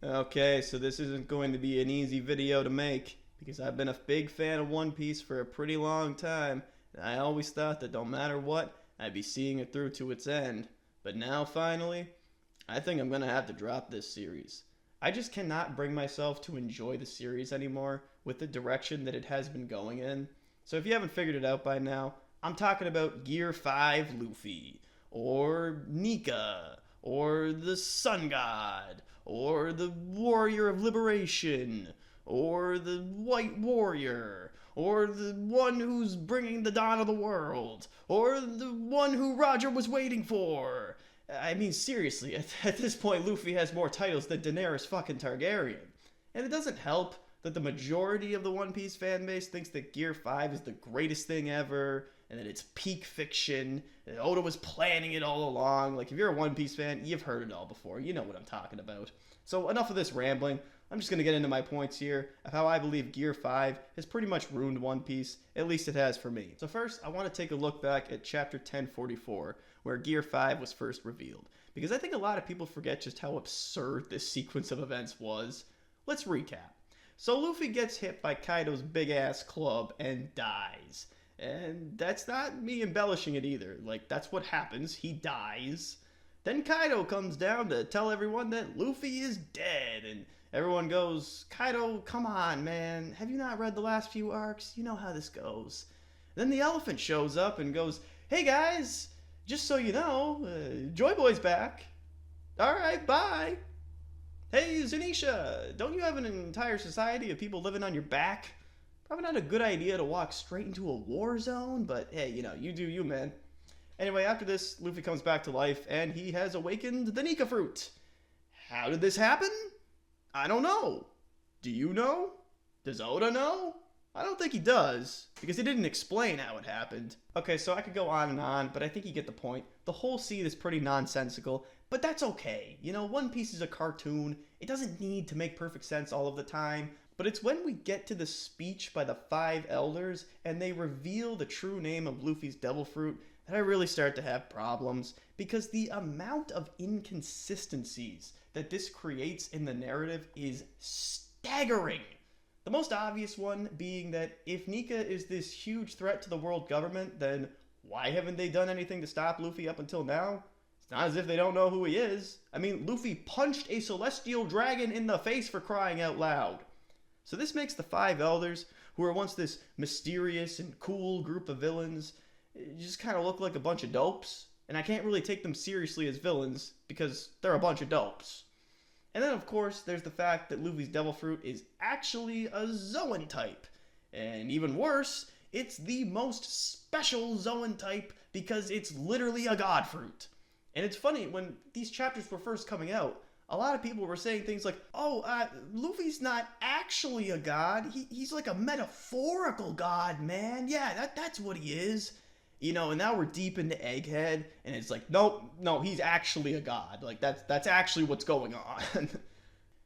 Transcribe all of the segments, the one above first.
Okay, so this isn't going to be an easy video to make because I've been a big fan of One Piece for a pretty long time, and I always thought that no matter what, I'd be seeing it through to its end. But now, finally, I think I'm gonna have to drop this series. I just cannot bring myself to enjoy the series anymore with the direction that it has been going in. So if you haven't figured it out by now, I'm talking about Gear 5 Luffy, or Nika, or the Sun God, or the Warrior of Liberation, or the White Warrior, or the one who's bringing the dawn of the world, or the one who Roger was waiting for. I mean, seriously, at this point, Luffy has more titles than Daenerys fucking Targaryen. And it doesn't help that the majority of the One Piece fan base thinks that Gear 5 is the greatest thing ever, and that it's peak fiction, and Oda was planning it all along. Like, if you're a One Piece fan, you've heard it all before. You know what I'm talking about. So, enough of this rambling. I'm just going to get into my points here of how I believe Gear 5 has pretty much ruined One Piece, at least it has for me. So first, I want to take a look back at Chapter 1044, where Gear 5 was first revealed, because I think a lot of people forget just how absurd this sequence of events was. Let's recap. So Luffy gets hit by Kaido's big-ass club and dies. And that's not me embellishing it either. Like, that's what happens. He dies. Then Kaido comes down to tell everyone that Luffy is dead, and everyone goes, Kaido, come on, man. Have you not read the last few arcs? You know how this goes. Then the elephant shows up and goes, hey guys, just so you know, Joy Boy's back. Alright, bye. Hey, Zanisha, don't you have an entire society of people living on your back? Probably not a good idea to walk straight into a war zone, but hey, you know, you do you, man. Anyway, after this, Luffy comes back to life, and he has awakened the Nika fruit. How did this happen? I don't know. Do you know? Does Oda know? I don't think he does, because he didn't explain how it happened. Okay, so I could go on, but I think you get the point. The whole scene is pretty nonsensical, but that's okay. You know, One Piece is a cartoon. It doesn't need to make perfect sense all of the time. But it's when we get to the speech by the five elders and they reveal the true name of Luffy's devil fruit that I really start to have problems, because the amount of inconsistencies that this creates in the narrative is staggering. The most obvious one being that if Nika is this huge threat to the world government, then why haven't they done anything to stop Luffy up until now? It's not as if they don't know who he is. I mean, Luffy punched a celestial dragon in the face, for crying out loud. So this makes the five elders, who were once this mysterious and cool group of villains, just kind of look like a bunch of dopes. And I can't really take them seriously as villains, because they're a bunch of dopes. And then, of course, there's the fact that Luffy's devil fruit is actually a Zoan type. And even worse, it's the most special Zoan type because it's literally a god fruit. And it's funny, when these chapters were first coming out, a lot of people were saying things like, Luffy's not actually a god. He's like a metaphorical god, man. Yeah, that's what he is. You know, and now we're deep into Egghead, and it's like, no, he's actually a god. Like, that's actually what's going on.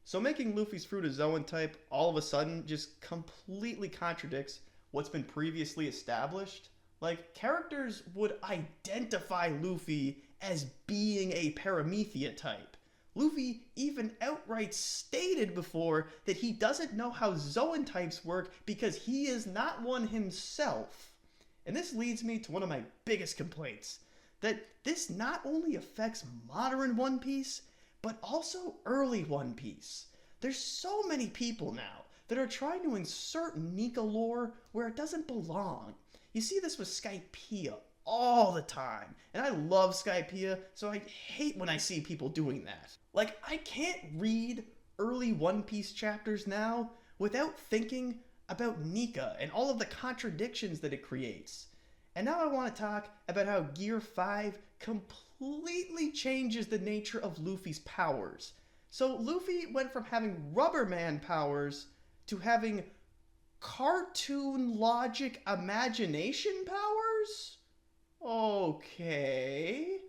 So making Luffy's fruit a Zoan type all of a sudden just completely contradicts what's been previously established. Like, characters would identify Luffy as being a Paramecia type. Luffy even outright stated before that he doesn't know how Zoan types work because he is not one himself. And this leads me to one of my biggest complaints, that this not only affects modern One Piece, but also early One Piece. There's so many people now that are trying to insert Nika lore where it doesn't belong. You see this with Skypiea all the time, and I love Skypiea, so I hate when I see people doing that. Like, I can't read early One Piece chapters now without thinking about Nika and all of the contradictions that it creates. And now I want to talk about how Gear 5 completely changes the nature of Luffy's powers. So Luffy went from having Rubber Man powers to having cartoon logic imagination powers? Okay.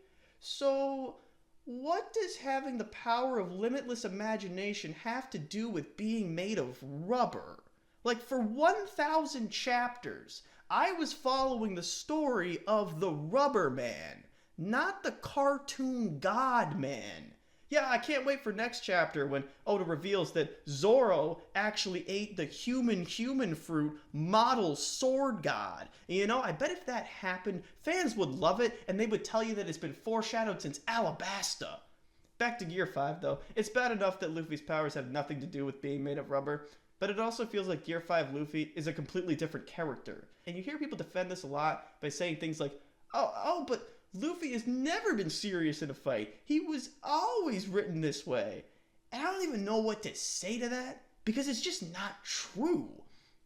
So what does having the power of limitless imagination have to do with being made of rubber? Like, for 1,000 chapters, I was following the story of the Rubber Man, not the cartoon God Man. Yeah, I can't wait for next chapter when Oda reveals that Zoro actually ate the human fruit model sword god. You know, I bet if that happened, fans would love it and they would tell you that it's been foreshadowed since Alabasta. Back to Gear 5 though, it's bad enough that Luffy's powers have nothing to do with being made of rubber, but it also feels like Gear 5 Luffy is a completely different character. And you hear people defend this a lot by saying things like, but Luffy has never been serious in a fight. He was always written this way. And I don't even know what to say to that, because it's just not true.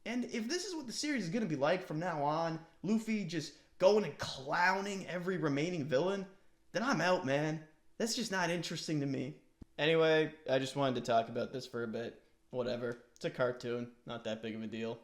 And if this is what the series is going to be like from now on, Luffy just going and clowning every remaining villain, then I'm out, man. That's just not interesting to me. Anyway, I just wanted to talk about this for a bit. Whatever. It's a cartoon. Not that big of a deal.